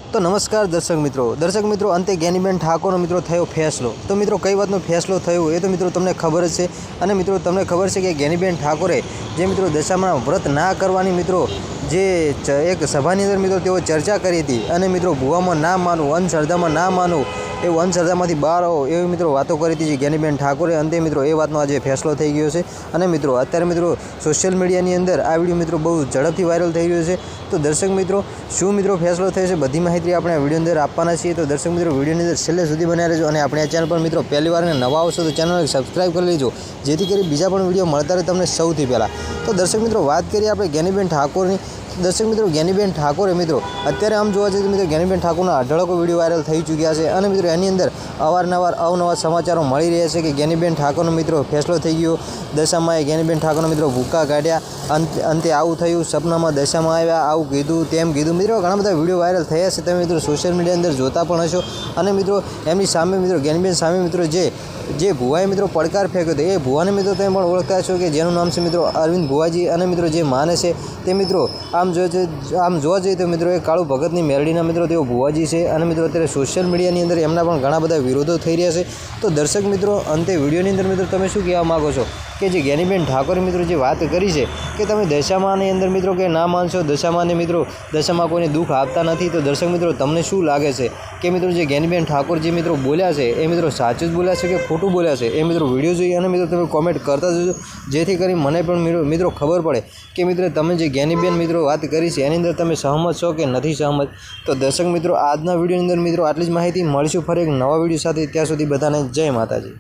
तो नमस्कार दर्शक मित्रों अंते ज्ञानीबेन ठाकोर मित्रों थयो फैसलो। तो मित्रों कई बातनो फैसलो थयो ए तो मित्रों तमने खबर ज छे। अने मित्रों तमने खबर छे कि ज्ञानीबेन ठाकोरे जे मित्रों दशामा व्रत ना करवानी मित्रों जे एक सभानी अंदर मित्रों तेओ चर्चा करी थी अने मित्रों भुवामां ना मानवुं अंधश्रद्धामां ना मानवुं एवं अंधश्रद्धामांथी बहार आवो एवी मित्रों वातो करी थी ज्ञानीबेन ठाकोरे। अंते मित्रों ए वातनो आज फैसलो थई गयो छे अने मित्रों अत्यारे मित्रों सोशियल मीडियानी अंदर आ विडियो मित्रों बहु झड़पथी वायरल थई रह्यो छे। तो दर्शक मित्रों शुं मित्रों फैसलो थयो छे बधी माहिती आपणे आ विडियो अंदर आपवाना छीए। तो दर्शक मित्रों विडियोनी अंदर छेल्ले सुधी बन्या रहेजो अने आपणे आ चेनल पर मित्रों पहली वार नवा आवशो तो चेनलने सब्सक्राइब करी लेजो जेथी करी बीजा पण विडियो मळता रहे तमने सौथी पहेला। तो दर्शक मित्रों वात करीए आपणे ज्ञानीबेन ठाकोरनी। दर्शक मित्रों ज्ञानीबेन ठाकोरे मित्रों अत्यारे आम जोवा जईए तो मित्रों ज्ञानीबेन ठाकोरना अढळको विडियो वायरल थई चूक्या छे अने मित्रों एनी अंदर अवारनवार अवनवा समाचारों मळी रह्या छे कि ज्ञानीबेन ठाकोरनो मित्रों फैसलो थई गयो। दशामाए ज्ञानीबेन ठाकोरनो मित्रों भूका काढ्या अंते आवुं थयुं सपनामां दशामां आव्या आवुं कीधुं तेम कीधुं। मित्रों घणा बधा विडियो वायरल थया छे तमे मित्रों सोशियल मीडिया अंदर जोता पण हशो। अने मित्रों एमनी सामे मित्रों ज्ञानीबेन सामे मित्रों जे भुवाए मित्रों પડકાર फेंक्यो तो ए भुवाने मित्रों तमे पण ओळखता छो कि जेनुं नाम छे मित्रों अरविंद भुवाजी अने मित्रों जे माने छे ते मित्रों आम जोवा जईए तो मित्रों ए काळू भगतनी मेलडीना मित्रों तेओ भुवाजी छे अने मित्रों अत्यारे सोशियल मीडियानी अंदर एमना पण घणा बधा विरोधो थई रह्या छे। तो दर्शक मित्रों अंते विडियोनी अंदर मित्रों तमे शुं कहेवा मागो छो कि जे ज्ञानीबेन ठाकोरे मित्रों जे वात करी छे कि तमे दशामानी अंदर मित्रों के ना मानशो दशामाने मित्रों दशामा कोईने दुख आपता नथी। तो दर्शक मित्रों तमने शुं लागे छे कि मित्रों जे ज्ञानीबेन ठाकोर जे मित्रों बोल्या छे ए मित्रों साचुं ज बोल्या छे कि खोटुं बोल्या छे ए मित्रों विडियो जोई अने मित्रों तमे कॉमेंट करता जजो जेथी करी मने पण मित्रों खबर पड़े कि मित्रों तमे जे ज्ञानीबेन मित्रों वात करी छे एनी अंदर तमे सहमत छो कि नथी सहमत। तो दर्शक मित्रों आजना विडियोनी अंदर मित्रों आटली ज माहिती। मळीशुं फरी एक नवा विडियो साथे, त्यां सुधी बधाने जय माताजी।